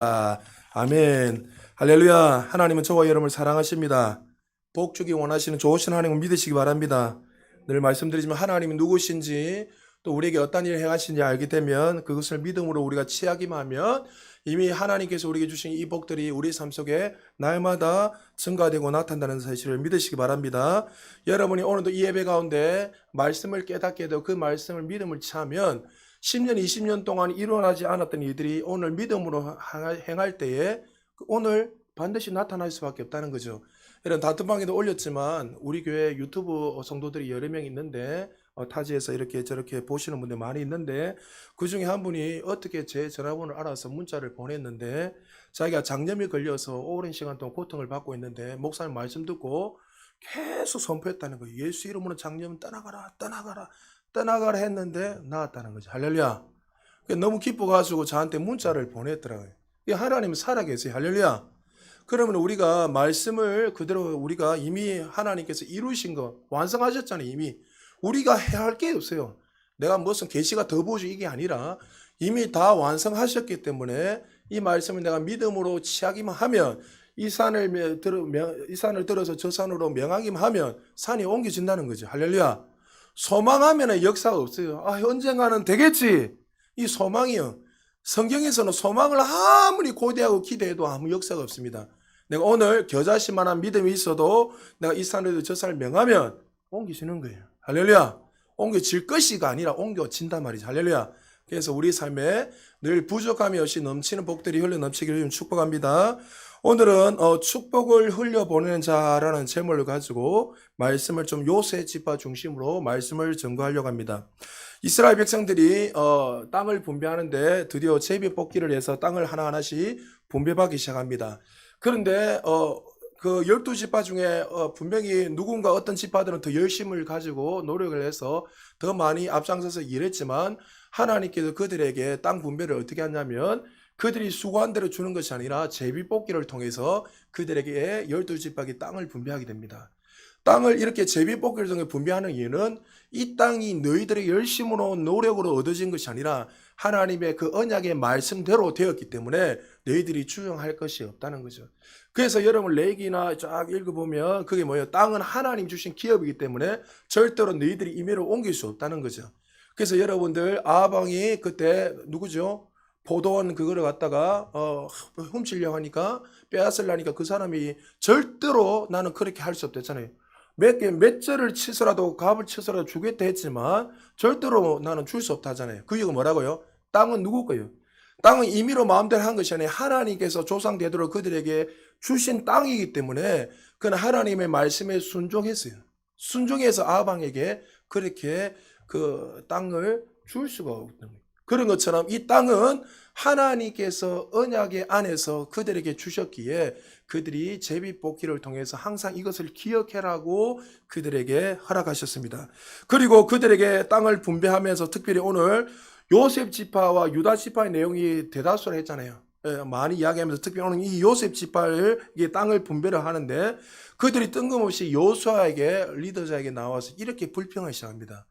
아멘. 할렐루야. 하나님은 저와 여러분을 사랑하십니다. 복 주기 원하시는 좋으신 하나님을 믿으시기 바랍니다. 늘 말씀드리지만 하나님이 누구신지 또 우리에게 어떤 일을 행하시는지 알게 되면 그것을 믿음으로 우리가 취하기만 하면 이미 하나님께서 우리에게 주신 이 복들이 우리 삶 속에 날마다 증가되고 나타난다는 사실을 믿으시기 바랍니다. 여러분이 오늘도 이 예배 가운데 말씀을 깨닫게 되고 그 말씀을 믿음을 취하면 10년, 20년 동안 일어나지 않았던 일들이 오늘 믿음으로 행할 때에 오늘 반드시 나타날 수밖에 없다는 거죠. 이런 단톡방에도 올렸지만 우리 교회 유튜브 성도들이 여러 명 있는데 타지에서 이렇게 저렇게 보시는 분들 많이 있는데 그 중에 한 분이 어떻게 제 전화번호를 알아서 문자를 보냈는데 자기가 장염이 걸려서 오랜 시간 동안 고통을 받고 있는데 목사님 말씀 듣고 계속 선포했다는 거예요. 예수 이름으로 장염 떠나가라 떠나가라 떠나가라 했는데 나았다는 거죠. 할렐루야. 너무 기뻐가지고 저한테 문자를 보냈더라고요. 하나님은 살아계세요. 할렐루야. 그러면 우리가 말씀을 그대로 우리가 이미 하나님께서 이루신 거 완성하셨잖아요. 이미 우리가 해야 할 게 없어요. 내가 무슨 계시가 더 보여주 이게 아니라 이미 다 완성하셨기 때문에 이 말씀을 내가 믿음으로 취하기만 하면 이 산을 들어서 저 산으로 명하기만 하면 산이 옮겨진다는 거죠. 할렐루야. 소망하면 역사가 없어요. 언젠가는 되겠지. 이 소망이요. 성경에서는 소망을 아무리 고대하고 기대해도 아무 역사가 없습니다. 내가 오늘 겨자씨만한 믿음이 있어도 내가 이 산에도 저 산을 명하면 옮겨지는 거예요. 할렐루야. 옮겨질 것이가 아니라 옮겨진단 말이죠. 할렐루야. 그래서 우리 삶에 늘 부족함이 없이 넘치는 복들이 흘러 넘치기를 축복합니다. 오늘은 축복을 흘려보내는 자라는 제목을 가지고 말씀을 좀 요새 지파 중심으로 말씀을 전거하려고 합니다. 이스라엘 백성들이 땅을 분배하는데 드디어 제비 뽑기를 해서 땅을 하나하나씩 분배받기 시작합니다. 그런데 그 12지파 중에 분명히 누군가 어떤 지파들은 더 열심을 가지고 노력을 해서 더 많이 앞장서서 일했지만 하나님께서 그들에게 땅 분배를 어떻게 하냐면 그들이 수고한 대로 주는 것이 아니라 제비뽑기를 통해서 그들에게 12지파의 땅을 분배하게 됩니다. 땅을 이렇게 제비뽑기를 통해 분배하는 이유는 이 땅이 너희들의 열심으로 노력으로 얻어진 것이 아니라 하나님의 그 언약의 말씀대로 되었기 때문에 너희들이 추정할 것이 없다는 거죠. 그래서 여러분 레위기나 쫙 읽어보면 그게 뭐예요? 땅은 하나님 주신 기업이기 때문에 절대로 너희들이 임의로 옮길 수 없다는 거죠. 그래서 여러분들 아방이 그때 누구죠? 포도원 그거를 갖다가 훔치려고 하니까 빼앗으려니까 그 사람이 절대로 나는 그렇게 할 수 없댔잖아요. 몇 절을 치서라도 값을 치서라도 주겠다 했지만 절대로 나는 줄 수 없다 하잖아요. 그 이유가 뭐라고요? 땅은 누구 거예요? 땅은 임의로 마음대로 한 것이 아니라 하나님께서 조상되도록 그들에게 주신 땅이기 때문에 그는 하나님의 말씀에 순종했어요. 순종해서 아방에게 그렇게 그 땅을 줄 수가 없는 거예요. 그런 것처럼 이 땅은 하나님께서 언약의 안에서 그들에게 주셨기에 그들이 제비뽑기를 통해서 항상 이것을 기억해라고 그들에게 허락하셨습니다. 그리고 그들에게 땅을 분배하면서 특별히 오늘 요셉 지파와 유다 지파의 내용이 대다수를 했잖아요. 많이 이야기하면서 특별히 오늘 이 요셉 지파의 땅을 분배를 하는데 그들이 뜬금없이 여호수아에게 리더자에게 나와서 이렇게 불평을 시작합니다.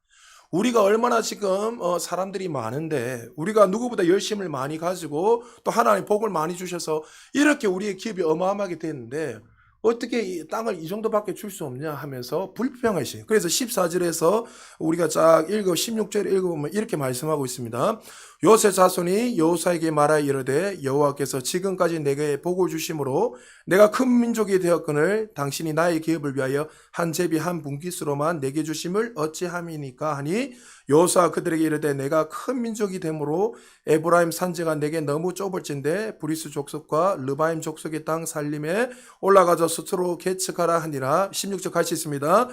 우리가 얼마나 지금 사람들이 많은데 우리가 누구보다 열심을 많이 가지고 또 하나님 복을 많이 주셔서 이렇게 우리의 기업이 어마어마하게 됐는데 어떻게 이 땅을 이 정도밖에 줄 수 없냐 하면서 불평하시요. 그래서 14절에서 우리가 쫙 16절 읽어보면 이렇게 말씀하고 있습니다. 요셉 자손이 여호수아에게 말하여 이르되 여호와께서 지금까지 내게 복을 주심으로 내가 큰 민족이 되었거늘 당신이 나의 기업을 위하여 한 제비 한 분깃으로만 내게 주심을 어찌함이니까 하니 여호수아 그들에게 이르되 내가 큰 민족이 되므로 에브라임 산지가 내게 너무 좁을진데 브리스 족속과 르바임 족속의 땅 살림에 올라가서 스스로 개척하라 하니라. 16절 같이 있습니다.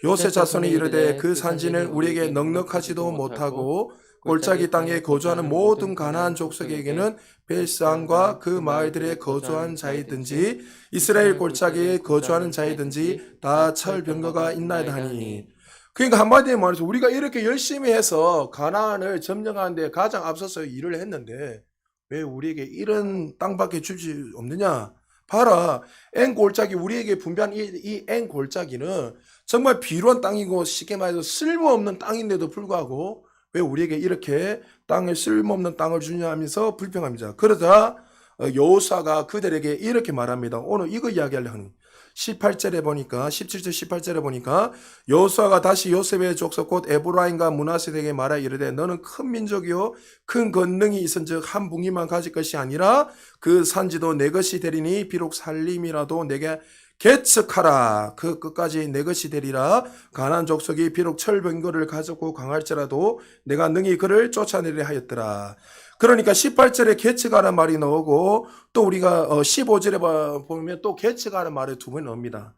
요셉 자손이 이르되 그 산지는 우리에게 넉넉하지도 못하고 골짜기 땅에 거주하는 모든 가나안 족속에게는 벨산과 그 마을들에 거주한 자이든지 이스라엘 골짜기에 거주하는 자이든지 다 철병거가 있나이다 하니. 그러니까 한마디로 말해서 우리가 이렇게 열심히 해서 가나안을 점령하는 데 가장 앞서서 일을 했는데 왜 우리에게 이런 땅밖에 주지 없느냐? 봐라. N골짜기 우리에게 분배한 이 N골짜기는 정말 비루한 땅이고 쉽게 말해서 쓸모없는 땅인데도 불구하고 왜 우리에게 이렇게 땅을 쓸모없는 땅을 주냐 하면서 불평합니다. 그러자 여호수아가 그들에게 이렇게 말합니다. 오늘 이거 이야기하려고 하는 18절에 보니까 17절 18절에 보니까 여호수아가 다시 요셉의 족속 곧 에브라임과 므낫세에게 말하 이르되 너는 큰 민족이요 큰 권능이 있은즉 한 붕이만 가질 것이 아니라 그 산지도 내 것이 되리니 비록 살림이라도 내게 계측하라. 그 끝까지 내 것이 되리라. 가나안 족속이 비록 철병거를 가졌고 강할지라도 내가 능히 그를 쫓아내리라 하였더라. 그러니까 18절에 계측하라는 말이 나오고 또 우리가 15절에 보면 또 계측하라는 말이 두 번 나옵니다.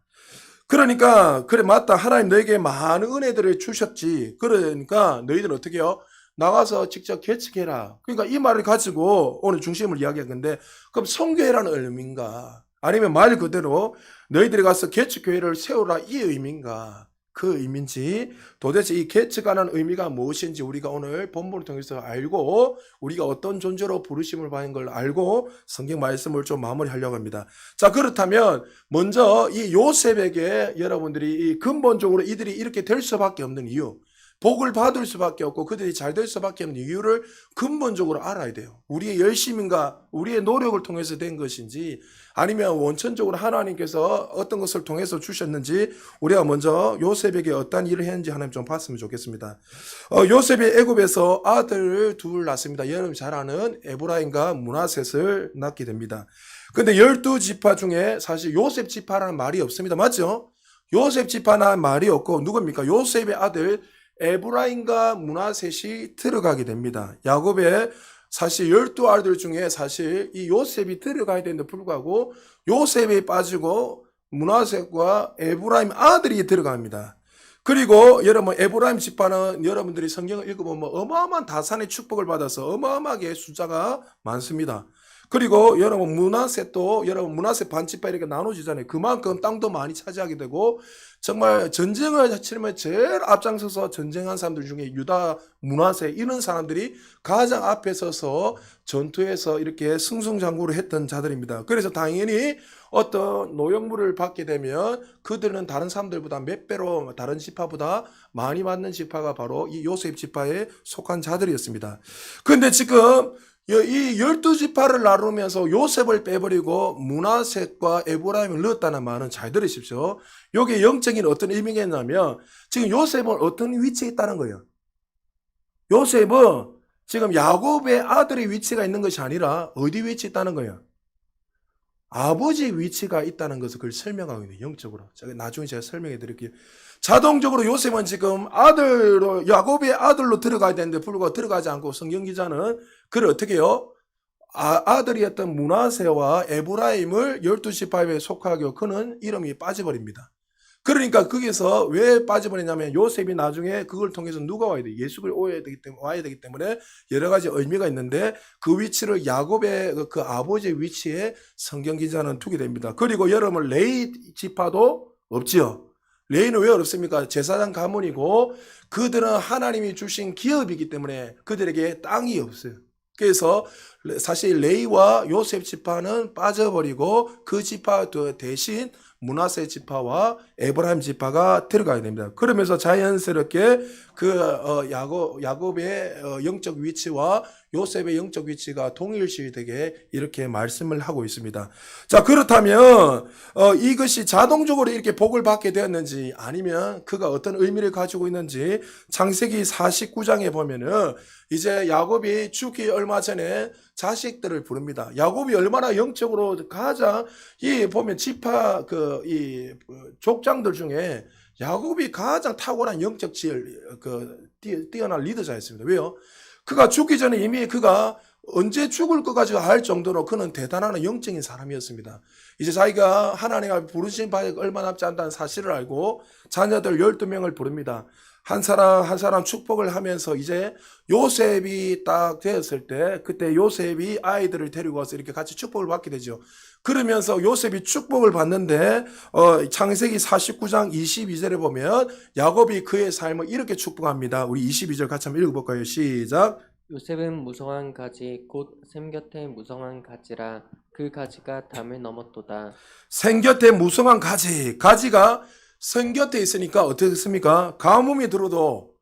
그러니까 그래 맞다. 하나님 너에게 많은 은혜들을 주셨지. 그러니까 너희들 어떻게 해요? 나가서 직접 계측해라. 그러니까 이 말을 가지고 오늘 중심을 이야기한 건데 그럼 선교회라는 의미인가? 아니면 말 그대로 너희들이 가서 개척교회를 세우라 이 의미인가? 그 의미인지 도대체 이 개척하는 의미가 무엇인지 우리가 오늘 본문을 통해서 알고 우리가 어떤 존재로 부르심을 받는 걸 알고 성경 말씀을 좀 마무리하려고 합니다. 자, 그렇다면 먼저 이 요셉에게 여러분들이 이 근본적으로 이들이 이렇게 될 수밖에 없는 이유, 복을 받을 수밖에 없고 그들이 잘 될 수밖에 없는 이유를 근본적으로 알아야 돼요. 우리의 열심인가 우리의 노력을 통해서 된 것인지 아니면 원천적으로 하나님께서 어떤 것을 통해서 주셨는지 우리가 먼저 요셉에게 어떤 일을 했는지 하나님 좀 봤으면 좋겠습니다. 요셉이 애굽에서 아들을 둘 낳습니다. 여러분 잘 아는 에브라임과 므낫셋을 낳게 됩니다. 근데 12지파 중에 사실 요셉 지파라는 말이 없습니다. 맞죠? 요셉 지파라는 말이 없고 누굽니까? 요셉의 아들 에브라임과 므낫셋이 들어가게 됩니다. 야곱의 사실 12아들 중에 사실 이 요셉이 들어가야 되는데 불구하고 요셉이 빠지고 므낫셋과 에브라임 아들이 들어갑니다. 그리고 여러분 에브라임 지파는 여러분들이 성경을 읽어보면 어마어마한 다산의 축복을 받아서 어마어마하게 숫자가 많습니다. 그리고 여러분 므낫셋도 여러분 므낫셋 반지파 이렇게 나눠지잖아요. 그만큼 땅도 많이 차지하게 되고 정말 전쟁을 치르면 제일 앞장서서 전쟁한 사람들 중에 유다, 므낫셋 이런 사람들이 가장 앞에 서서 전투에서 이렇게 승승장구를 했던 자들입니다. 그래서 당연히 어떤 노역물을 받게 되면 그들은 다른 사람들보다 몇 배로 다른 지파보다 많이 받는 지파가 바로 이 요셉 지파에 속한 자들이었습니다. 그런데 지금 이 12지파를 나누면서 요셉을 빼버리고 므낫셋과 에브라임을 넣었다는 말은 잘 들으십시오. 이게 영적인 어떤 의미겠냐면 지금 요셉은 어떤 위치에 있다는 거예요. 요셉은 지금 야곱의 아들의 위치가 있는 것이 아니라 어디 위치에 있다는 거예요? 아버지 위치가 있다는 것을 그걸 설명하고 있는 영적으로. 나중에 제가 설명해 드릴게요. 자동적으로 요셉은 지금 아들로 야곱의 아들로 들어가야 되는데 불구하고 들어가지 않고 성경 기자는 그를 어떻게 해요? 아들이었던 므낫셋과 에브라임을 12지파에 속하게 그는 이름이 빠져버립니다. 그러니까 거기서 왜 빠져버리냐면 요셉이 나중에 그걸 통해서 누가 와야 돼? 예수를 와야 되기 때문에 여러 가지 의미가 있는데 그 위치를 야곱의 그 아버지의 위치에 성경 기자는 두게 됩니다. 그리고 여러분 레위 지파도 없지요. 레위는 왜 어렵습니까? 제사장 가문이고 그들은 하나님이 주신 기업이기 때문에 그들에게 땅이 없어요. 그래서 사실 레위와 요셉 지파는 빠져버리고 그 지파 대신 므낫셋 지파와 에브라임 지파가 들어가야 됩니다. 그러면서 자연스럽게 그 야곱의 영적 위치와 요셉의 영적 위치가 동일시되게 이렇게 말씀을 하고 있습니다. 자, 그렇다면 이것이 자동적으로 이렇게 복을 받게 되었는지 아니면 그가 어떤 의미를 가지고 있는지 창세기 49장에 보면은 이제 야곱이 죽기 얼마 전에 자식들을 부릅니다. 야곱이 얼마나 영적으로 가장 이 보면 지파 이 족장들 중에 야곱이 가장 탁월한 영적 지혜를 뛰어난 리더자였습니다. 왜요? 그가 죽기 전에 이미 그가 언제 죽을 것까지 알 정도로 그는 대단한 영적인 사람이었습니다. 이제 자기가 하나님의 부르신 바에 얼마 남지 않다는 사실을 알고 자녀들 12명을 부릅니다. 한 사람 한 사람 축복을 하면서 이제 요셉이 딱 되었을 때 그때 요셉이 아이들을 데리고 와서 이렇게 같이 축복을 받게 되죠. 그러면서 요셉이 축복을 받는데 창세기 49장 22절에 보면 야곱이 그의 삶을 이렇게 축복합니다. 우리 22절 같이 한번 읽어볼까요? 시작. 요셉은 무성한 가지 곧 샘 곁에 무성한 가지라 그 가지가 담을 넘었도다. 샘 곁에 무성한 가지, 가지가 샘 곁에 있으니까 어떻습니까? 가뭄이 들어도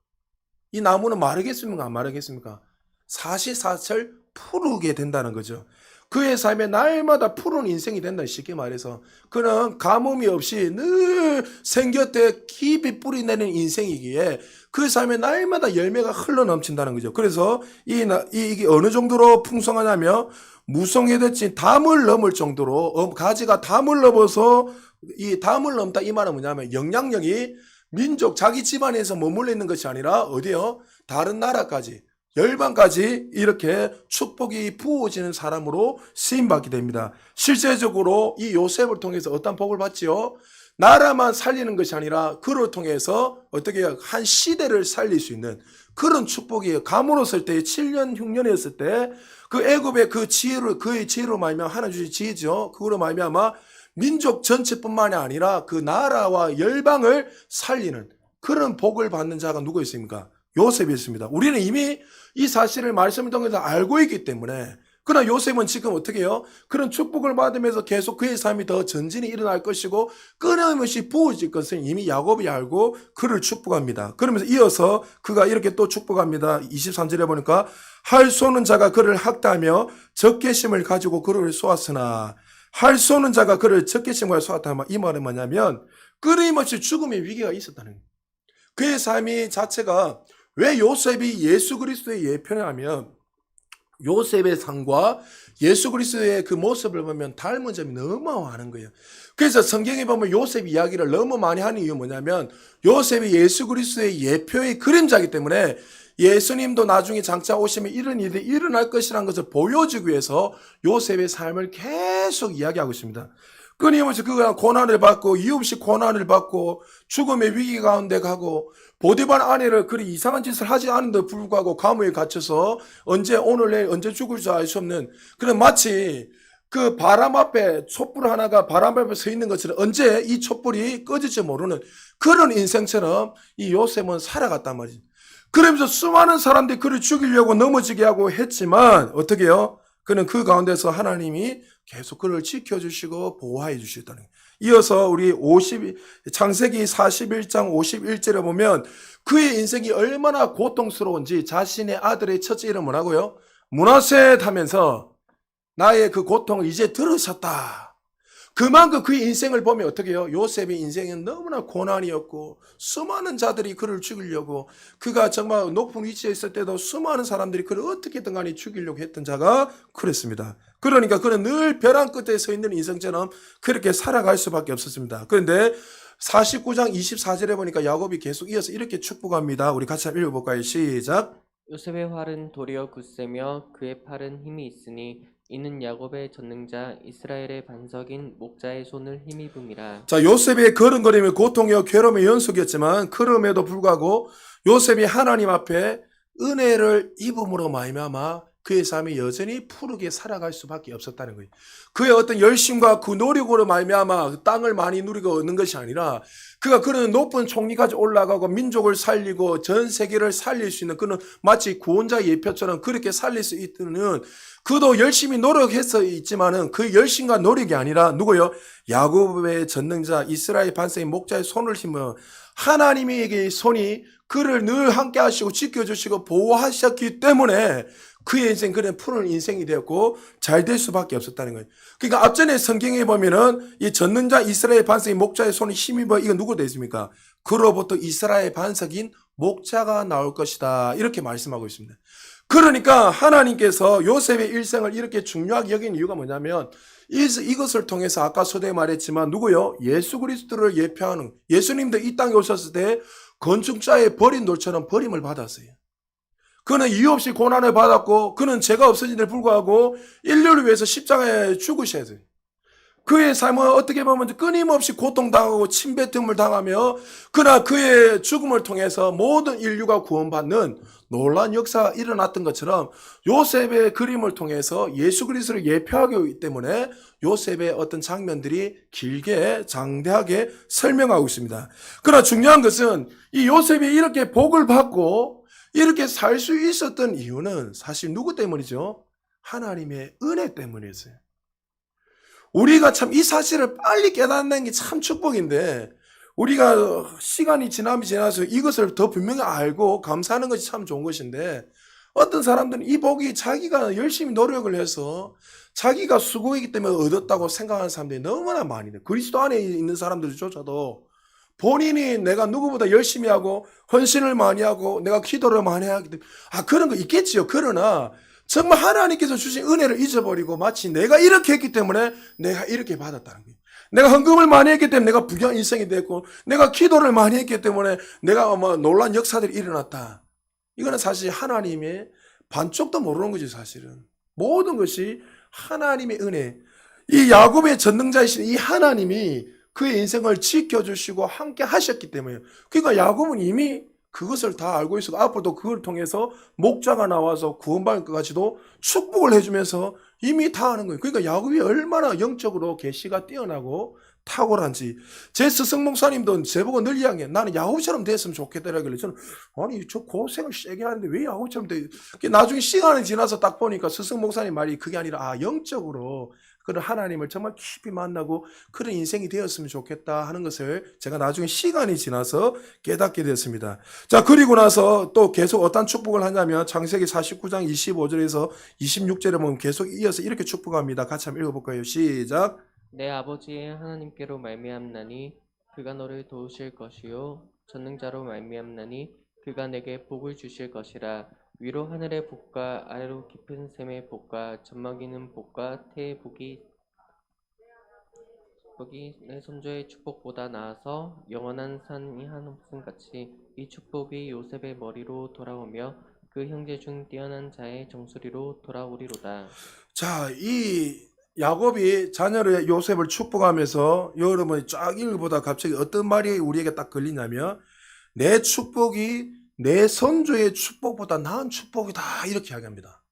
이 나무는 마르겠습니까? 안 마르겠습니까? 사시사철 푸르게 된다는 거죠. 그의 삶에 날마다 푸른 인생이 된다. 쉽게 말해서 그는 가뭄이 없이 늘 생겼대 깊이 뿌리내는 인생이기에 그 삶에 날마다 열매가 흘러넘친다는 거죠. 그래서 이게 어느 정도로 풍성하냐면 무성해졌지 담을 넘을 정도로 가지가 담을 넘어서 이 담을 넘다 이 말은 뭐냐면 영향력이 민족 자기 집안에서 머물러 있는 것이 아니라 어디요? 다른 나라까지 열방까지 이렇게 축복이 부어지는 사람으로 쓰임받게 됩니다. 실제적으로 이 요셉을 통해서 어떤 복을 받지요? 나라만 살리는 것이 아니라 그를 통해서 어떻게 한 시대를 살릴 수 있는 그런 축복이에요. 가문으로서 때 7년 흉년이었을 때 그 애굽의 그 지혜로 그의 지혜로 말미암아 하나님 주신 지혜죠. 그거로 말미암아 민족 전체뿐만이 아니라 그 나라와 열방을 살리는 그런 복을 받는 자가 누구 있습니까? 요셉이 있습니다. 우리는 이미 이 사실을 말씀을 통해서 알고 있기 때문에 그러나 요셉은 지금 어떻게 해요? 그런 축복을 받으면서 계속 그의 삶이 더 전진이 일어날 것이고 끊임없이 부어질 것을 이미 야곱이 알고 그를 축복합니다. 그러면서 이어서 그가 이렇게 또 축복합니다. 23절에 보니까 할 쏘는 자가 그를 학다하며 적개심을 가지고 그를 쏘았으나 할 쏘는 자가 그를 적개심과 쏘았다. 이 말은 뭐냐면 끊임없이 죽음의 위기가 있었다는 거예요. 그의 삶이 자체가 왜 요셉이 예수 그리스도의 예표냐면 요셉의 삶과 예수 그리스도의 그 모습을 보면 닮은 점이 너무 많은 거예요. 그래서 성경에 보면 요셉 이야기를 너무 많이 하는 이유는 뭐냐면 요셉이 예수 그리스도의 예표의 그림자이기 때문에 예수님도 나중에 장차 오시면 이런 일이 일어날 것이라는 것을 보여주기 위해서 요셉의 삶을 계속 이야기하고 있습니다. 끊임없이 그가 고난을 받고 이유 없이 고난을 받고 죽음의 위기 가운데 가고 보디발 아내를 그리 이상한 짓을 하지 않은데도 불구하고 감옥에 갇혀서 언제 오늘 내일 언제 죽을지 알 수 없는 그런 마치 그 바람 앞에 촛불 하나가 바람 앞에 서 있는 것처럼 언제 이 촛불이 꺼질지 모르는 그런 인생처럼 이 요셉은 살아갔단 말이죠. 그러면서 수많은 사람들이 그를 죽이려고 넘어지게 하고 했지만 어떻게 해요? 그는 그 가운데서 하나님이 계속 그를 지켜주시고 보호해 주시다는 거예요. 이어서 우리 창세기 41장 51절에 보면 그의 인생이 얼마나 고통스러운지 자신의 아들의 첫째 이름 뭐라고요? 므낫셋 하면서 나의 그 고통을 이제 들으셨다. 그만큼 그의 인생을 보면 어떻게 해요? 요셉의 인생은 너무나 고난이었고 수많은 자들이 그를 죽이려고 그가 정말 높은 위치에 있을 때도 수많은 사람들이 그를 어떻게든 간에 죽이려고 했던 자가 그랬습니다. 그러니까 그는 늘 벼랑 끝에 서 있는 인생처럼 그렇게 살아갈 수밖에 없었습니다. 그런데 49장 24절에 보니까 야곱이 계속 이어서 이렇게 축복합니다. 우리 같이 한번 읽어볼까요? 시작. 요셉의 활은 도리어 굳세며 그의 팔은 힘이 있으니 이는 야곱의 전능자 이스라엘의 반석인 목자의 손을 힘입음이라. 자, 요셉의 걸음걸이며 고통이요 괴로움의 연속이었지만 그럼에도 불구하고 요셉이 하나님 앞에 은혜를 입음으로 말미암아 그의 삶이 여전히 푸르게 살아갈 수밖에 없었다는 거예요. 그의 어떤 열심과 그 노력으로 말미암아 땅을 많이 누리고 얻는 것이 아니라 그가 그런 높은 총리까지 올라가고 민족을 살리고 전 세계를 살릴 수 있는 그는 마치 구원자 예표처럼 그렇게 살릴 수 있는 그도 열심히 노력해서 있지만은 그 열심과 노력이 아니라 누구요? 야곱의 전능자 이스라엘 반석의 목자의 손을 힘어 하나님에게 손이 그를 늘 함께 하시고 지켜주시고 보호하셨기 때문에 그의 인생 그런 푸른 인생이 되었고 잘 될 수밖에 없었다는 거예요. 그러니까 앞전에 성경에 보면은 이 전능자 이스라엘 반석의 목자의 손에 힘입어 이거 누구 되십니까? 그로부터 이스라엘 반석인 목자가 나올 것이다 이렇게 말씀하고 있습니다. 그러니까 하나님께서 요셉의 일생을 이렇게 중요하게 여긴 이유가 뭐냐면 이것을 통해서 아까 서두에 말했지만 누구요? 예수 그리스도를 예표하는 예수님도 이 땅에 오셨을 때 건축자의 버린 돌처럼 버림을 받았어요. 그는 이유 없이 고난을 받았고 그는 죄가 없어진데 불구하고 인류를 위해서 십자가에 죽으셔야 돼요. 그의 삶은 어떻게 보면 끊임없이 고통당하고 침뱉음을 당하며 그러나 그의 죽음을 통해서 모든 인류가 구원받는 놀라운 역사가 일어났던 것처럼 요셉의 그림을 통해서 예수 그리스도를 예표하기 때문에 요셉의 어떤 장면들이 길게 장대하게 설명하고 있습니다. 그러나 중요한 것은 이 요셉이 이렇게 복을 받고 이렇게 살 수 있었던 이유는 사실 누구 때문이죠? 하나님의 은혜 때문이었어요. 우리가 참 이 사실을 빨리 깨닫는 게 참 축복인데 우리가 시간이 지나서 이것을 더 분명히 알고 감사하는 것이 참 좋은 것인데 어떤 사람들은 이 복이 자기가 열심히 노력을 해서 자기가 수고했기 때문에 얻었다고 생각하는 사람들이 너무나 많이 돼요. 그리스도 안에 있는 사람들조차도 본인이 내가 누구보다 열심히 하고 헌신을 많이 하고 내가 기도를 많이 하기 때문에 그런 거 있겠지요. 그러나 정말 하나님께서 주신 은혜를 잊어버리고 마치 내가 이렇게 했기 때문에 내가 이렇게 받았다는 거예요. 내가 헌금을 많이 했기 때문에 내가 부귀한 인생이 됐고 내가 기도를 많이 했기 때문에 내가 놀란 역사들이 일어났다. 이거는 사실 하나님의 반쪽도 모르는 거지 사실은. 모든 것이 하나님의 은혜. 이 야곱의 전능자이신 이 하나님이 그의 인생을 지켜주시고 함께 하셨기 때문에요. 그러니까 야곱은 이미 그것을 다 알고 있었고 앞으로도 그걸 통해서 목자가 나와서 구원받을 것까지도 축복을 해주면서 이미 다 아는 거예요. 그러니까 야곱이 얼마나 영적으로 계시가 뛰어나고 탁월한지. 제 스승 목사님도 제보고 늘 이야기해. 나는 야곱처럼 됐으면 좋겠다라길래 저는 아니 저 고생을 세게 하는데 왜 야곱처럼 돼? 나중에 시간이 지나서 딱 보니까 스승 목사님 말이 그게 아니라 영적으로 그런 하나님을 정말 깊이 만나고 그런 인생이 되었으면 좋겠다 하는 것을 제가 나중에 시간이 지나서 깨닫게 됐습니다. 자, 그리고 나서 또 계속 어떤 축복을 하냐면 창세기 49장 25절에서 26절에 보면 계속 이어서 이렇게 축복합니다. 같이 한번 읽어볼까요? 시작. 내 아버지의 하나님께로 말미암나니 그가 너를 도우실 것이요 전능자로 말미암나니 그가 내게 복을 주실 것이라. 위로 하늘의 복과 아래로 깊은 샘의 복과 젖먹이는 복과 태의 복이 내 선조의 축복보다 나아서 영원한 산이 한없음 같이 이 축복이 요셉의 머리로 돌아오며 그 형제 중 뛰어난 자의 정수리로 돌아오리로다. 자, 이 야곱이 자녀를 요셉을 축복하면서 여러분이 쫙 읽어보다 갑자기 어떤 말이 우리에게 딱 걸리냐면 내 축복이 내 선조의 축복보다 나은 축복이다 이렇게 이야기합니다.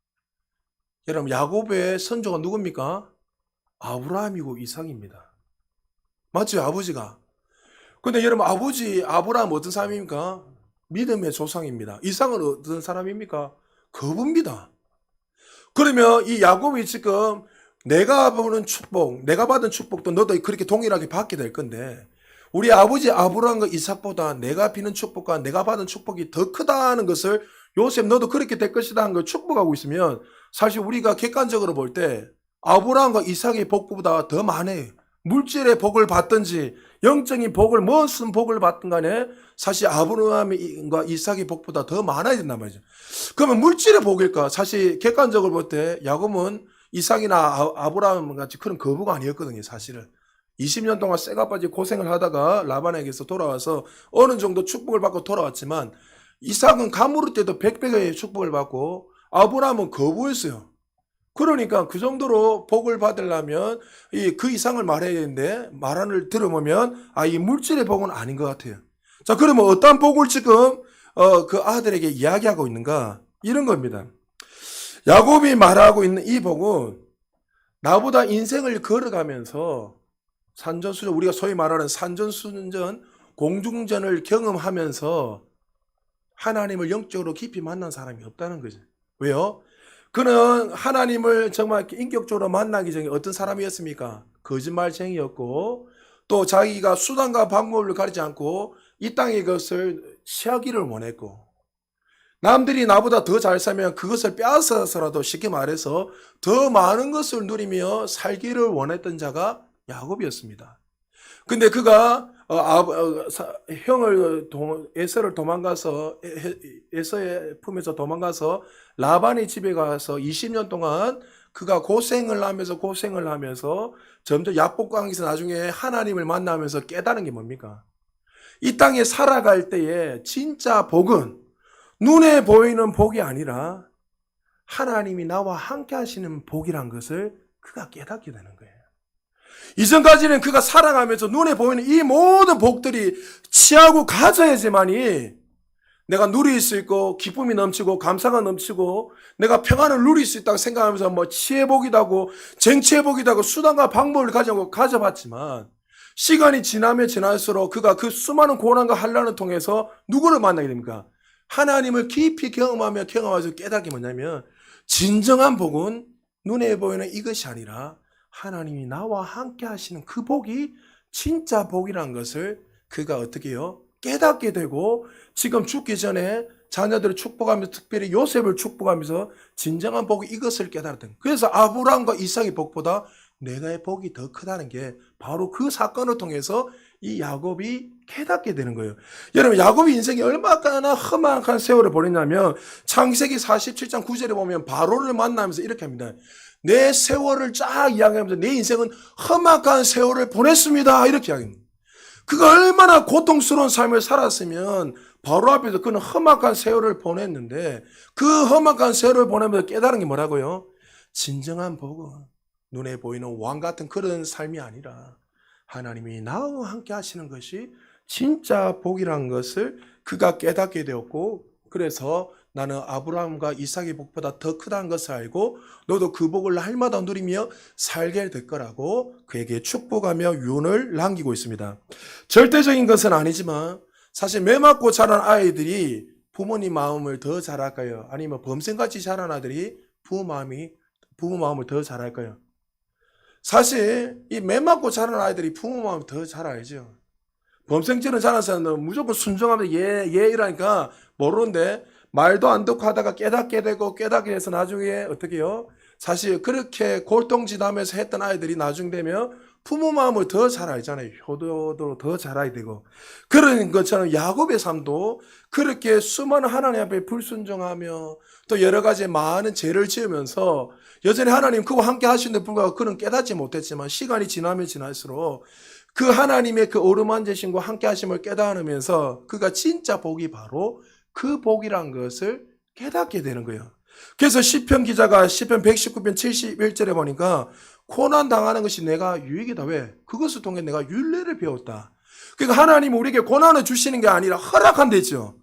여러분 야곱의 선조가 누굽니까? 아브라함이고 이삭입니다. 맞죠? 아버지가. 근데 여러분 아버지 아브라함 어떤 사람입니까? 믿음의 조상입니다. 이삭은 어떤 사람입니까? 거부입니다. 그러면 이 야곱이 지금 내가 보는 축복, 내가 받은 축복도 너도 그렇게 동일하게 받게 될 건데 우리 아버지 아브라함과 이삭보다 내가 비는 축복과 내가 받은 축복이 더 크다는 것을 요셉 너도 그렇게 될 것이다 하는 걸 축복하고 있으면 사실 우리가 객관적으로 볼 때 아브라함과 이삭의 복보다 더 많아요. 물질의 복을 받든지 영적인 복을 무슨 복을 받든 간에 사실 아브라함과 이삭의 복보다 더 많아야 된단 말이죠. 그러면 물질의 복일까? 사실 객관적으로 볼 때 야곱은 이삭이나 아브라함 같이 그런 거부가 아니었거든요. 사실은 20년 동안 쇠가 빠지 고생을 하다가 라반에게서 돌아와서 어느 정도 축복을 받고 돌아왔지만 이삭은 가물을 때도 백배의 축복을 받고 아브라함은 거부했어요. 그러니까 그 정도로 복을 받으려면 그 이상을 말해야 되는데 말안을 들어보면 이 물질의 복은 아닌 것 같아요. 자, 그러면 어떤 복을 지금 그 아들에게 이야기하고 있는가? 이런 겁니다. 야곱이 말하고 있는 이 복은 나보다 인생을 걸어가면서 산전수전, 우리가 소위 말하는 산전수전, 공중전을 경험하면서 하나님을 영적으로 깊이 만난 사람이 없다는 거죠. 왜요? 그는 하나님을 정말 인격적으로 만나기 전에 어떤 사람이었습니까? 거짓말쟁이였고 또 자기가 수단과 방법을 가리지 않고 이 땅의 것을 취하기를 원했고 남들이 나보다 더 잘 살면 그것을 빼앗아서라도 쉽게 말해서 더 많은 것을 누리며 살기를 원했던 자가 야곱이었습니다. 근데 그가 형을 에서를 도망가서 에서의 품에서 도망가서 라반의 집에 가서 20년 동안 그가 고생을 하면서 점점 약복강에서 나중에 하나님을 만나면서 깨달은 게 뭡니까? 이 땅에 살아갈 때에 진짜 복은 눈에 보이는 복이 아니라 하나님이 나와 함께 하시는 복이란 것을 그가 깨닫게 되는 거예요. 이전까지는 그가 살아가면서 눈에 보이는 이 모든 복들이 취하고 가져야지만이 내가 누릴 수 있고 기쁨이 넘치고 감사가 넘치고 내가 평안을 누릴 수 있다고 생각하면서 치의 복이다고 쟁취의 복이다고 수단과 방법을 가져봤지만 시간이 지나면 지날수록 그가 그 수많은 고난과 환난을 통해서 누구를 만나게 됩니까? 하나님을 깊이 경험하면서 깨닫게 뭐냐면 진정한 복은 눈에 보이는 이것이 아니라 하나님이 나와 함께 하시는 그 복이 진짜 복이라는 것을 그가 어떻게 해요? 깨닫게 되고 지금 죽기 전에 자녀들을 축복하면서 특별히 요셉을 축복하면서 진정한 복이 이것을 깨달았던 거예요. 그래서 아브라함과 이삭의 복보다 내가의 복이 더 크다는 게 바로 그 사건을 통해서 이 야곱이 깨닫게 되는 거예요. 여러분, 야곱의 인생이 얼마나 험악한 세월을 보냈냐면 창세기 47장 9절에 보면 바로를 만나면서 이렇게 합니다. 내 세월을 쫙 이야기하면서 내 인생은 험악한 세월을 보냈습니다. 이렇게 이야기합니다. 그가 얼마나 고통스러운 삶을 살았으면 바로 앞에서 그는 험악한 세월을 보냈는데 그 험악한 세월을 보내면서 깨달은 게 뭐라고요? 진정한 복은 눈에 보이는 왕 같은 그런 삶이 아니라 하나님이 나와 함께 하시는 것이 진짜 복이라는 것을 그가 깨닫게 되었고, 그래서 나는 아브라함과 이삭의 복보다 더 크다는 것을 알고 너도 그 복을 날마다 누리며 살게 될 거라고 그에게 축복하며 유언을 남기고 있습니다. 절대적인 것은 아니지만 사실 매 맞고 자란 아이들이 부모님 마음을 더 잘할까요? 아니면 범생같이 자란 아들이 부모 마음을 더 잘할까요? 사실 이 매 맞고 자란 아이들이 부모 마음을 더 잘 알죠. 범생처럼 자란 사람들은 무조건 순종하면 예 이러니까 모르는데 말도 안 듣고 하다가 깨닫게 되고 깨닫게 돼서 나중에 어떻게 해요? 사실 그렇게 골동짓하면서 했던 아이들이 나중 되면 부모 마음을 더 잘 알잖아요. 효도도 더 잘 알게 되고. 그런 것처럼 야곱의 삶도 그렇게 수많은 하나님 앞에 불순종하며 또 여러 가지 많은 죄를 지으면서 여전히 하나님 그와 함께 하시는데 불구하고 그는 깨닫지 못했지만 시간이 지나면 지날수록 그 하나님의 그 어루만지심과 함께 하심을 깨달으면서 그가 진짜 복이 바로 그 복이란 것을 깨닫게 되는 거예요. 그래서 시편 기자가 시편 119편 71절에 보니까 고난 당하는 것이 내가 유익이다. 왜? 그것을 통해 내가 율례를 배웠다. 그러니까 하나님이 우리에게 고난을 주시는 게 아니라 허락한대죠.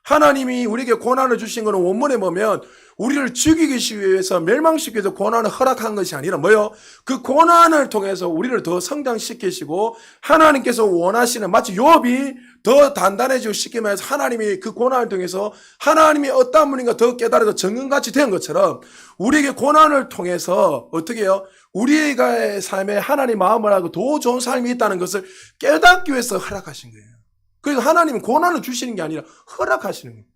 하나님이 우리에게 고난을 주신 것은 원문에 보면 우리를 죽이기 위해서 멸망시키기 위해서 고난을 허락한 것이 아니라 뭐요? 그 고난을 통해서 우리를 더 성장시키시고 하나님께서 원하시는 마치 욥이 더 단단해지고 쉽게 말해서 하나님이 그 고난을 통해서 하나님이 어떤 분인가 더 깨달아서 정금같이 된 것처럼 우리에게 고난을 통해서 어떻게 해요? 우리의 삶에 하나님 마음을 하고 더 좋은 삶이 있다는 것을 깨닫기 위해서 허락하신 거예요. 그래서 하나님은 고난을 주시는 게 아니라 허락하시는 거예요.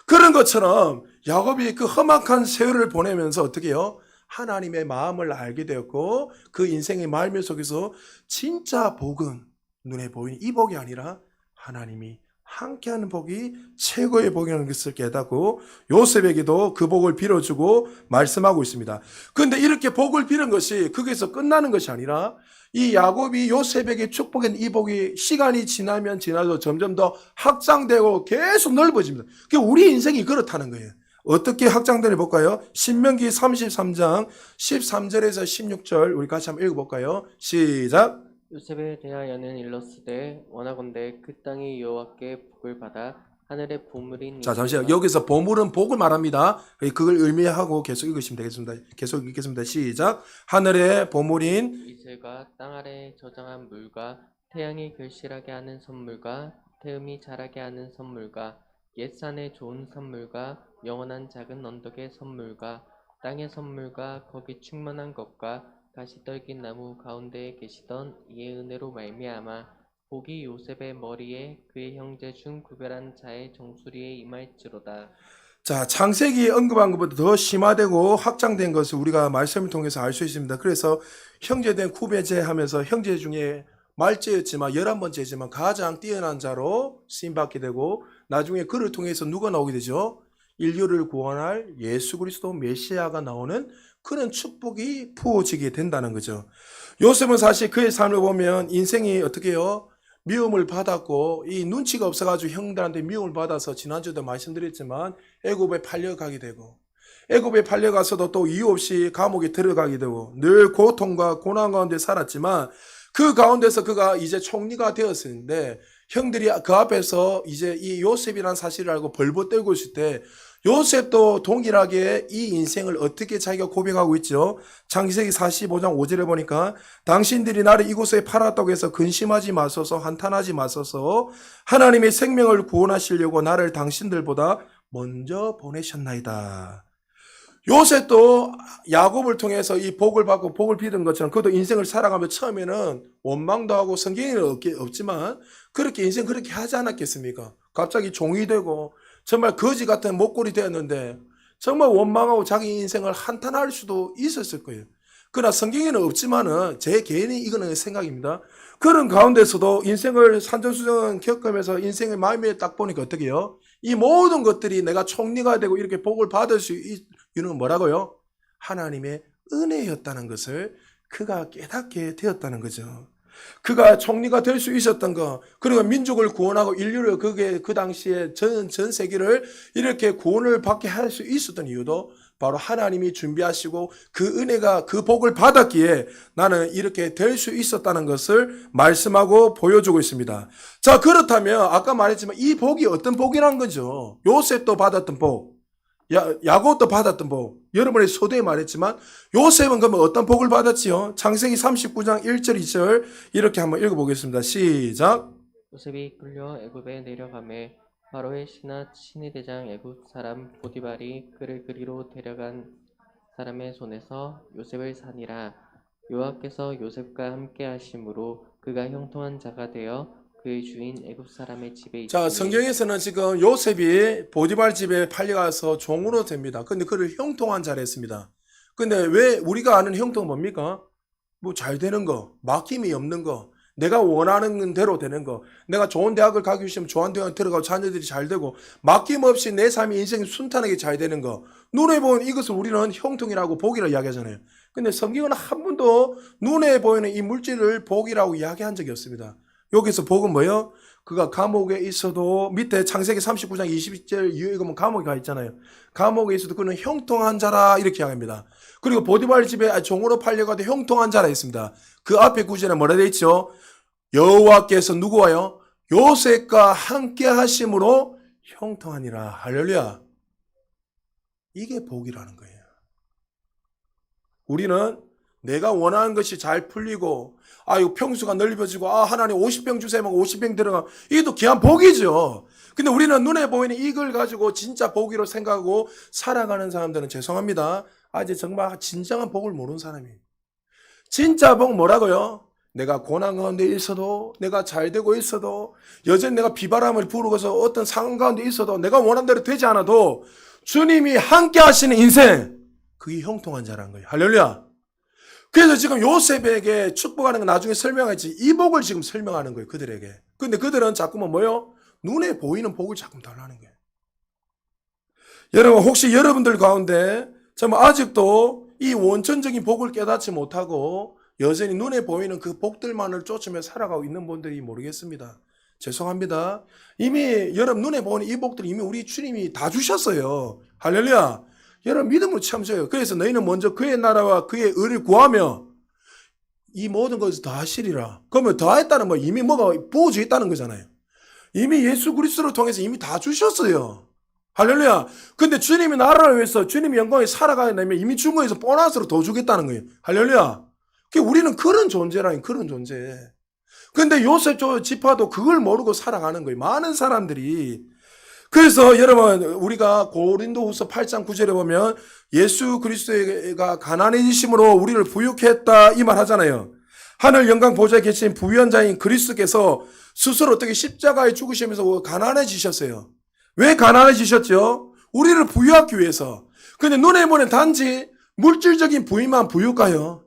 그런 것처럼 야곱이 그 험악한 세월을 보내면서 어떻게 해요? 하나님의 마음을 알게 되었고 그 인생의 말미 속에서 진짜 복은 눈에 보이는 이 복이 아니라 하나님이 함께하는 복이 최고의 복이라는 것을 깨닫고 요셉에게도 그 복을 빌어주고 말씀하고 있습니다. 그런데 이렇게 복을 빌은 것이 거기서 끝나는 것이 아니라 이 야곱이 요셉에게 축복한 이 복이 시간이 지나면 지나도 점점 더 확장되고 계속 넓어집니다. 그러니까 우리 인생이 그렇다는 거예요. 어떻게 확장되는지 볼까요? 신명기 33장 13절에서 16절 우리 같이 한번 읽어볼까요? 시작! 요셉에 대하여는 일렀으되 원하건대 그 땅이 여호와께 복을 받아 하늘의 보물인 자, 잠시만요. 여기서 보물은 복을 말합니다. 그걸 의미하고 계속 읽으시면 되겠습니다. 계속 읽겠습니다. 시작. 하늘의 보물인 이슬과 땅 아래에 저장한 물과 태양이 결실하게 하는 선물과 태음이 자라게 하는 선물과 옛산의 좋은 선물과 영원한 작은 언덕의 선물과 땅의 선물과 거기 충만한 것과 가시떨긴 나무 가운데에 계시던 이의 은혜로 말미암아 복이 요셉의 머리에 그의 형제 중 구별한 자의 정수리에 임할지로다. 자, 창세기에 언급한 것보다 더 심화되고 확장된 것을 우리가 말씀을 통해서 알 수 있습니다. 그래서 형제된 구배제 하면서 형제 중에 말제였지만 11번째지만 가장 뛰어난 자로 쓰임받게 되고 나중에 그를 통해서 누가 나오게 되죠? 인류를 구원할 예수 그리스도 메시아가 나오는 그런 축복이 부어지게 된다는 거죠. 요셉은 사실 그의 삶을 보면 인생이 어떻게 해요? 미움을 받았고 이 눈치가 없어가지고 형들한테 미움을 받아서 지난주에도 말씀드렸지만 애굽에 팔려가게 되고 애굽에 팔려가서도 또 이유 없이 감옥에 들어가게 되고 늘 고통과 고난 가운데 살았지만 그 가운데서 그가 이제 총리가 되었는데 형들이 그 앞에서 이제 이 요셉이라는 사실을 알고 벌벌 떨고 있을 때 요셉도 동일하게 이 인생을 어떻게 자기가 고백하고 있죠. 창세기 45장 5절에 보니까 당신들이 나를 이곳에 팔았다고 해서 근심하지 마소서 한탄하지 마소서 하나님의 생명을 구원하시려고 나를 당신들보다 먼저 보내셨나이다. 요셉도 야곱을 통해서 이 복을 받고 복을 빌은 것처럼 그도 인생을 살아가며 처음에는 원망도 하고 성경에는 없지만 그렇게 인생 그렇게 하지 않았겠습니까? 갑자기 종이 되고 정말 거지 같은 목골이 되었는데 정말 원망하고 자기 인생을 한탄할 수도 있었을 거예요. 그러나 성경에는 없지만은 제 개인의 이거는 생각입니다. 그런 가운데서도 인생을 산전수전 겪으면서 인생의 마음에 딱 보니까 어떻게 해요? 이 모든 것들이 내가 총리가 되고 이렇게 복을 받을 수 있는 건 뭐라고요? 하나님의 은혜였다는 것을 그가 깨닫게 되었다는 거죠. 그가 총리가 될 수 있었던 거, 그리고 민족을 구원하고 인류를 그게 그 당시에 전 세계를 이렇게 구원을 받게 할 수 있었던 이유도 바로 하나님이 준비하시고 그 은혜가 그 복을 받았기에 나는 이렇게 될 수 있었다는 것을 말씀하고 보여주고 있습니다. 자, 그렇다면 아까 말했지만 이 복이 어떤 복이란 거죠? 요셉도 받았던 복, 야곱도 받았던 복. 여러분의 서두에 말했지만 요셉은 그러면 어떤 복을 받았지요? 창세기 39장 1절 2절 이렇게 한번 읽어보겠습니다. 시작. 요셉이 끌려 애굽에 내려가매 바로의 신하 대장 애굽 사람 보디발이 그를 그리로 데려간 사람의 손에서 요셉을 사니라. 여호와께서 요셉과 함께 하심으로 그가 형통한 자가 되어 그의 주인 애굽 사람의 집에 자, 있으니 성경에서는 지금 요셉이 보디발 집에 팔려가서 종으로 됩니다. 근데 그를 형통한 자라 했습니다. 근데 왜 우리가 아는 형통은 뭡니까? 뭐 잘 되는 거, 막힘이 없는 거, 내가 원하는 대로 되는 거, 내가 좋은 대학을 가기 위해서 좋은 대학 들어가고 자녀들이 잘 되고 막힘 없이 내 삶의 인생이 순탄하게 잘 되는 거. 눈에 보이는 이것을 우리는 형통이라고 복이라고 이야기하잖아요. 근데 성경은 한 번도 눈에 보이는 이 물질을 복이라고 이야기한 적이 없습니다. 여기서 복은 뭐예요? 그가 감옥에 있어도 밑에 창세기 39장 20절 이후에 읽으면 감옥에 가 있잖아요. 감옥에 있어도 그는 형통한 자라 이렇게 이야기합니다. 그리고 보디발 집에 종으로 팔려가도 형통한 자라 했습니다. 그 앞에 구절에 뭐라 되어 있죠? 여호와께서 누구와요? 요셉과 함께 하심으로 형통하니라. 할렐루야. 이게 복이라는 거예요. 우리는 내가 원하는 것이 잘 풀리고 이거 평수가 넓어지고 하나님 50병 주세요 하면 50병 들어가. 이게 또 귀한 복이죠. 근데 우리는 눈에 보이는 이걸 가지고 진짜 복이로 생각하고 살아가는 사람들은 죄송합니다. 아직 정말 진정한 복을 모르는 사람이에요. 진짜 복 뭐라고요? 내가 고난 가운데 있어도, 내가 잘 되고 있어도, 여전히 내가 비바람을 부르고서 어떤 상황 가운데 있어도, 내가 원하는 대로 되지 않아도 주님이 함께 하시는 인생, 그게 형통한 자라는 거예요. 할렐루야. 그래서 지금 요셉에게 축복하는 건 나중에 설명하지, 이 복을 지금 설명하는 거예요, 그들에게. 근데 그들은 자꾸만 뭐요? 눈에 보이는 복을 자꾸 달라는 거예요. 여러분, 혹시 여러분들 가운데 정말 아직도 이 원천적인 복을 깨닫지 못하고 여전히 눈에 보이는 그 복들만을 쫓으며 살아가고 있는 분들이 모르겠습니다. 죄송합니다. 이미 여러분 눈에 보이는 이 복들 이미 우리 주님이 다 주셨어요. 할렐루야. 여러분 믿음으로 참으세요. 그래서 너희는 먼저 그의 나라와 그의 의를 구하며 이 모든 것을 다 하시리라. 그러면 다 했다는 뭐 이미 뭐가 부어져 있다는 거잖아요. 이미 예수 그리스도를 통해서 이미 다 주셨어요. 할렐루야. 근데 주님이 나라를 위해서 주님의 영광에 살아가려면 이미 준 거에서 보너스로 더 주겠다는 거예요. 할렐루야. 우리는 그런 존재라니, 그런 존재. 근데 요셉 지파도 그걸 모르고 살아가는 거예요. 많은 사람들이. 그래서 여러분, 우리가 고린도후서 8장 9절에 보면 예수 그리스도가 가난해지심으로 우리를 부유케 했다 이 말 하잖아요. 하늘 영광 보좌에 계신 부유한 자인 그리스도께서 스스로 어떻게 십자가에 죽으시면서 가난해지셨어요. 왜 가난해지셨죠? 우리를 부유하기 위해서. 근데 눈에 보는 단지 물질적인 부유만 부유일까요?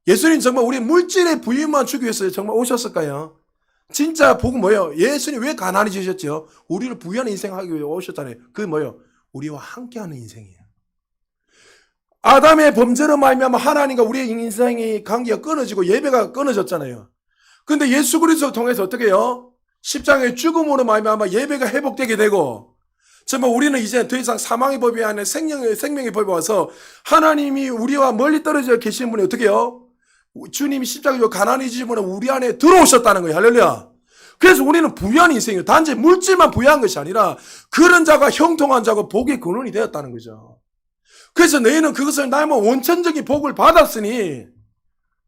예수님 정말 우리 물질의 부유만 주기 위해서 정말 오셨을까요? 진짜 복은 뭐예요? 예수님 왜 가난해지셨죠? 우리를 부유한 인생하기 위해 오셨잖아요. 그게 뭐예요? 우리와 함께하는 인생이에요. 아담의 범죄로 말미암아 하나님과 우리의 인생의 관계가 끊어지고 예배가 끊어졌잖아요. 근데 예수 그리스도를 통해서 어떻게 해요? 십자가의 죽음으로 말미암아 예배가 회복되게 되고 정말 우리는 이제 더 이상 사망의 법이 아니라 생명의 법이 와서 하나님이 우리와 멀리 떨어져 계신 분이 어떻게 해요? 주님이 십자가로 가난해지심으로 우리 안에 들어오셨다는 거예요. 할렐루야. 그래서 우리는 부유한 인생이에요. 단지 물질만 부유한 것이 아니라 그런 자가 형통한 자고 복의 근원이 되었다는 거죠. 그래서 너희는 그것을 나의 원천적인 복을 받았으니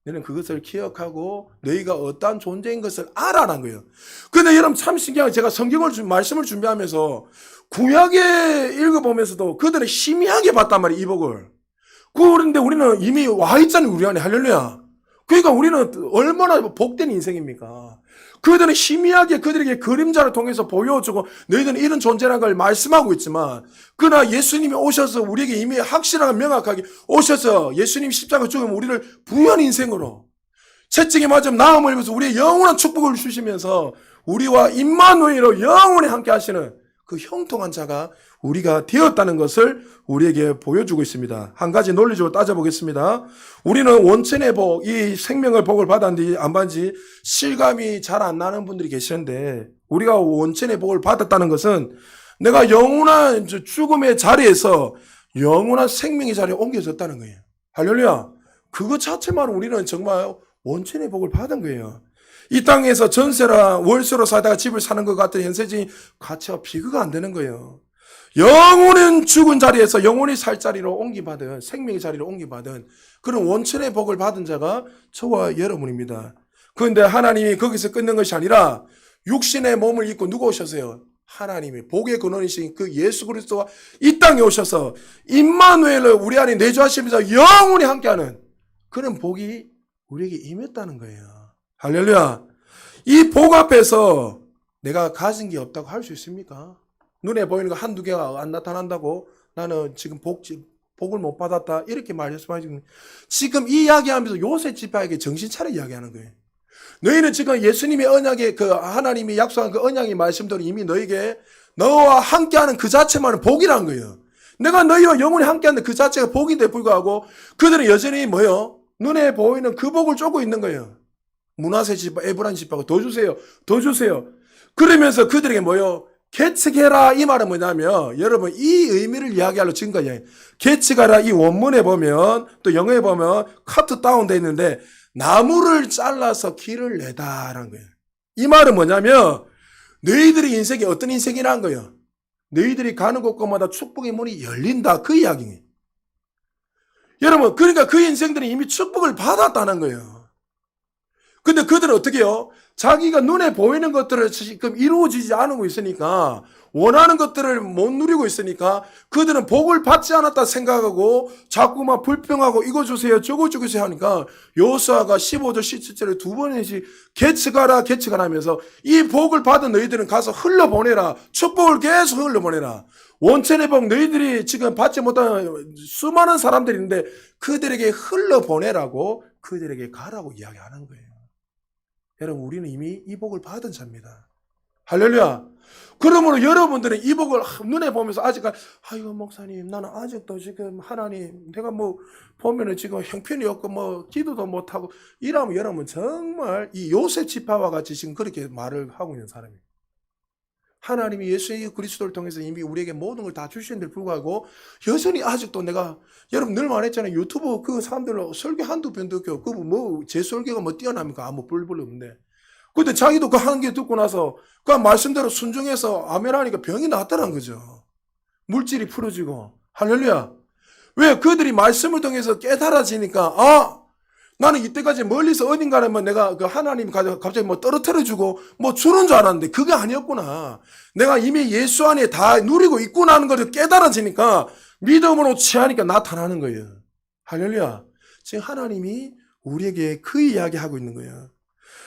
너희는 그것을 기억하고 너희가 어떠한 존재인 것을 알아라는 거예요. 근데 여러분 참 신기한 게 제가 말씀을 준비하면서 구약에 읽어보면서도 그들은 희미하게 봤단 말이에요. 이 복을. 그런데 우리는 이미 와 있잖아요. 우리 안에. 할렐루야. 그러니까 우리는 얼마나 복된 인생입니까? 그들은 희미하게 그들에게 그림자를 통해서 보여주고 너희들은 이런 존재라는 걸 말씀하고 있지만 그러나 예수님이 오셔서 우리에게 이미 확실하게 명확하게 오셔서 예수님 십자가 죽으면 우리를 부연 인생으로 채찍에 맞으면 나음을 입어서 우리의 영원한 축복을 주시면서 우리와 임마누엘로 영원히 함께 하시는 그 형통한 자가 우리가 되었다는 것을 우리에게 보여주고 있습니다. 한 가지 논리적으로 따져보겠습니다. 우리는 원천의 복, 이 생명의 복을 받았는지 안 받은지 실감이 잘 안 나는 분들이 계시는데 우리가 원천의 복을 받았다는 것은 내가 영원한 죽음의 자리에서 영원한 생명의 자리에 옮겨졌다는 거예요. 할렐루야. 그것 자체만 우리는 정말 원천의 복을 받은 거예요. 이 땅에서 전세라 월세로 살다가 집을 사는 것 같은 현세적인 가치와 비교가 안 되는 거예요. 영원한 죽은 자리에서 영원히 살 자리로 옮기받은 생명의 자리로 옮기받은 그런 원천의 복을 받은 자가 저와 여러분입니다. 그런데 하나님이 거기서 끝낸 것이 아니라 육신의 몸을 입고 누가 오셨어요? 하나님이 복의 근원이신 그 예수 그리스도가 이 땅에 오셔서 임마누엘을 우리 안에 내주하시면서 영원히 함께하는 그런 복이 우리에게 임했다는 거예요. 할렐루야. 이 복 앞에서 내가 가진 게 없다고 할 수 있습니까? 눈에 보이는 거 한두 개가 안 나타난다고 나는 지금 복을 못 받았다 이렇게 말씀하시는 지금 이 이야기하면서 요셉 지파에게 정신 차려 이야기하는 거예요. 너희는 지금 예수님의 언약의 그 하나님이 약속한 그 언약의 말씀대로 이미 너에게 너와 함께하는 그 자체만은 복이라는 거예요. 내가 너희와 영원히 함께하는 그 자체가 복인데 불구하고 그들은 여전히 뭐요? 눈에 보이는 그 복을 쫓고 있는 거예요. 문하세 지파, 에브라임 지파가 더 주세요. 더 주세요. 그러면서 그들에게 뭐요? 계측해라 이 말은 뭐냐면 여러분 이 의미를 이야기하려 지금까지 계측하라 이 원문에 보면 또 영어에 보면 카트 다운 돼 있는데 나무를 잘라서 길을 내다라는 거예요. 이 말은 뭐냐면 너희들의 인생이 어떤 인생이라는 거예요. 너희들이 가는 곳곳마다 축복의 문이 열린다 그 이야기예요. 여러분 그러니까 그 인생들은 이미 축복을 받았다는 거예요. 근데 그들은 어떻게 해요? 자기가 눈에 보이는 것들을 지금 이루어지지 않고 있으니까 원하는 것들을 못 누리고 있으니까 그들은 복을 받지 않았다 생각하고 자꾸만 불평하고 이거 주세요 저거 주세요 하니까 여호수아가 15절 17절에 두 번씩 계측하라 하면서 이 복을 받은 너희들은 가서 흘러보내라. 축복을 계속 흘러보내라. 원천의 복 너희들이 지금 받지 못한 수많은 사람들이 있는데 그들에게 흘러보내라고 그들에게 가라고 이야기하는 거예요. 여러분 우리는 이미 이 복을 받은 자입니다. 할렐루야. 그러므로 여러분들은 이 복을 눈에 보면서 아직까지 아이고 목사님 나는 아직도 지금 하나님 내가 뭐 보면은 지금 형편이 없고 뭐 기도도 못하고 이러면 여러분 정말 이 요셉 지파와 같이 지금 그렇게 말을 하고 있는 사람이에요. 하나님이 예수 그리스도를 통해서 이미 우리에게 모든 걸 다 주시는데 불구하고 여전히 아직도 내가 여러분 늘 말했잖아요. 유튜브 그 사람들로 설교 한두 편 듣고 그 뭐 제 설교가 뭐 뛰어납니까? 아무 뿔뿔 없는데. 근데 자기도 그 한 개 듣고 나서 그 말씀대로 순종해서 아멘 하니까 병이 낫더란 거죠. 물질이 풀어지고. 할렐루야. 왜? 그들이 말씀을 통해서 깨달아지니까 나는 이때까지 멀리서 어딘가라면 내가 그 하나님 갑자기 뭐 떨어뜨려주고 뭐 주는 줄 알았는데 그게 아니었구나. 내가 이미 예수 안에 다 누리고 있구나 하는 것을 깨달아지니까 믿음으로 취하니까 나타나는 거예요. 할렐루야. 지금 하나님이 우리에게 그 이야기하고 있는 거예요.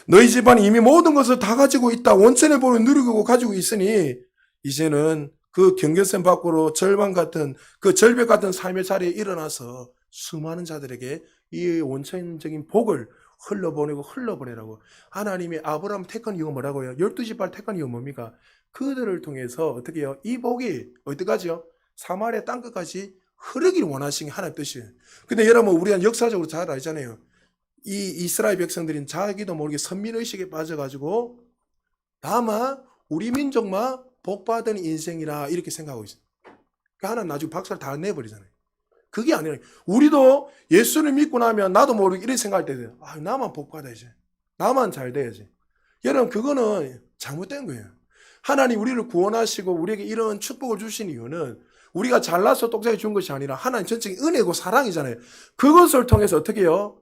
너희 집안이 이미 모든 것을 다 가지고 있다. 원천의 복을 누리고 가지고 있으니 이제는 그 경계선 밖으로 절망 같은 그 절벽 같은 삶의 자리에 일어나서 수많은 자들에게 이 원천적인 복을 흘러보내라고. 하나님이 아브라함 택한 이유가 뭐라고요? 12지파를 택한 이유가 뭡니까? 그들을 통해서 어떻게 해요? 이 복이 어디까지요? 사마리아 땅끝까지 흐르기를 원하시는 게 하나의 뜻이에요. 근데 여러분 우리가 역사적으로 잘 알잖아요. 이 이스라엘 백성들은 자기도 모르게 선민의식에 빠져가지고 다만 우리 민족만 복받은 인생이라 이렇게 생각하고 있어요. 그러니까 하나는 나중에 박살 다 내버리잖아요. 그게 아니라 우리도 예수를 믿고 나면 나도 모르게 이렇게 생각할 때 돼요. 나만 복받아야지. 나만 잘 돼야지. 여러분 그거는 잘못된 거예요. 하나님 우리를 구원하시고 우리에게 이런 축복을 주신 이유는 우리가 잘나서 똑똑하게 준 것이 아니라 하나님 전적인 은혜고 사랑이잖아요. 그것을 통해서 어떻게 해요?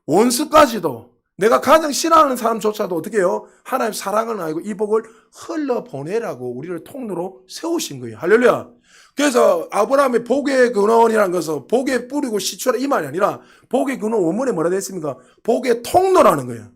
원수까지도 내가 가장 싫어하는 사람조차도 어떻게 해요? 하나님 사랑을 알고 이 복을 흘러보내라고 우리를 통로로 세우신 거예요. 할렐루야. 그래서 아브라함의 복의 근원이라는 것은 복의 뿌리고 시초라 이 말이 아니라 복의 근원 원문에 뭐라 되어 있습니까? 복의 통로라는 거예요.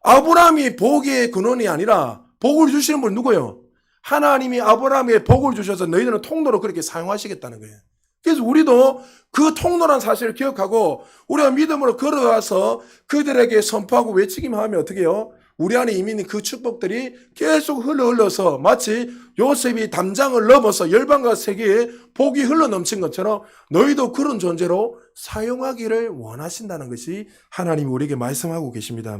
아브라함이 복의 근원이 아니라 복을 주시는 분 누구예요? 하나님이 아브라함에게 복을 주셔서 너희들은 통로로 그렇게 사용하시겠다는 거예요. 그래서 우리도 그 통로란 사실을 기억하고 우리가 믿음으로 걸어가서 그들에게 선포하고 외치기만 하면 어떻게 해요? 우리 안에 이미 있는 그 축복들이 계속 흘러서 마치 요셉이 담장을 넘어서 열방과 세계에 복이 흘러넘친 것처럼 너희도 그런 존재로 사용하기를 원하신다는 것이 하나님이 우리에게 말씀하고 계십니다.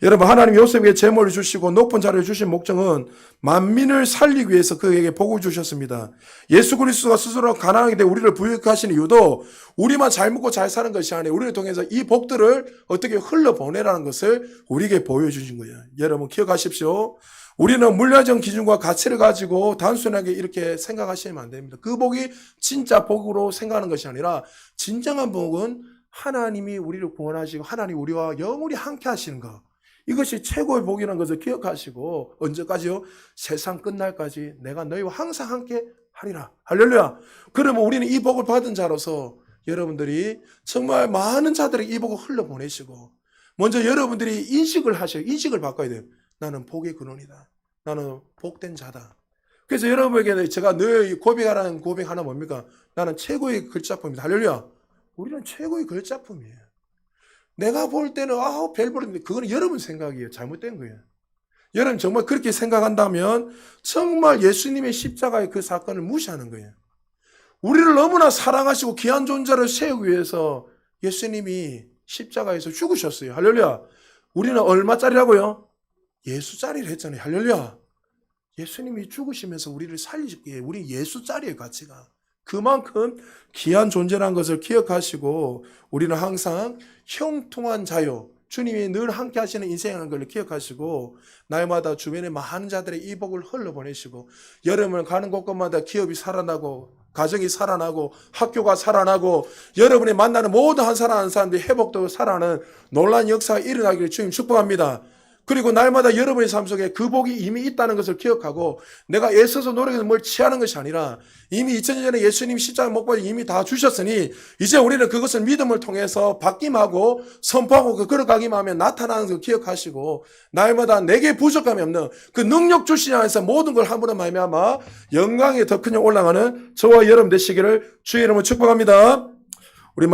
여러분, 하나님 요셉에게 재물을 주시고 높은 자리를 주신 목적은 만민을 살리기 위해서 그에게 복을 주셨습니다. 예수 그리스도가 스스로 가난하게 돼 우리를 부유하신 이유도 우리만 잘 먹고 잘 사는 것이 아니라 우리를 통해서 이 복들을 어떻게 흘러보내라는 것을 우리에게 보여주신 거예요. 여러분 기억하십시오. 우리는 물리적 기준과 가치를 가지고 단순하게 이렇게 생각하시면 안 됩니다. 그 복이 진짜 복으로 생각하는 것이 아니라 진정한 복은 하나님이 우리를 구원하시고 하나님 우리와 영원히 함께 하시는 것. 이것이 최고의 복이라는 것을 기억하시고 언제까지요? 세상 끝날까지 내가 너희와 항상 함께 하리라. 할렐루야. 그러면 우리는 이 복을 받은 자로서 여러분들이 정말 많은 자들에게 이 복을 흘러보내시고 먼저 여러분들이 인식을 하셔요. 인식을 바꿔야 돼요. 나는 복의 근원이다. 나는 복된 자다. 그래서 여러분에게 제가 늘 고백하라는 고백 하나 뭡니까? 나는 최고의 글작품이다. 할렐루야. 우리는 최고의 글작품이에요. 내가 볼 때는 별볼인데 그거는 여러분 생각이에요. 잘못된 거예요. 여러분 정말 그렇게 생각한다면 정말 예수님의 십자가의 그 사건을 무시하는 거예요. 우리를 너무나 사랑하시고 귀한 존재를 세우기 위해서 예수님이 십자가에서 죽으셨어요. 할렐루야. 우리는 얼마짜리라고요? 예수짜리를 했잖아요. 할렐루야. 예수님이 죽으시면서 우리를 살리시기에 우리 예수짜리의 가치가 그만큼 귀한 존재라는 것을 기억하시고 우리는 항상 형통한 자요. 주님이 늘 함께 하시는 인생이라는 걸 기억하시고 날마다 주변에 많은 자들의 이 복을 흘러보내시고 여러분을 가는 곳곳마다 기업이 살아나고 가정이 살아나고 학교가 살아나고 여러분이 만나는 모든 한 사람 한 사람들이 회복되고 살아나는 놀라운 역사가 일어나기를 주님 축복합니다. 그리고 날마다 여러분의 삶 속에 그 복이 이미 있다는 것을 기억하고 내가 애써서 노력해서 뭘 취하는 것이 아니라 이미 2000년 전에 예수님 십자가 못 박아 이미 다 주셨으니 이제 우리는 그것을 믿음을 통해서 받기하고 선포하고 걸어가기만 하면 나타나는 것을 기억하시고 날마다 내게 부족함이 없는 그 능력 주시지 않아서 모든 걸 함으로 말미암아 영광에 더 큰 올라가는 저와 여러분 되시기를 주의 이름으로 축복합니다. 우리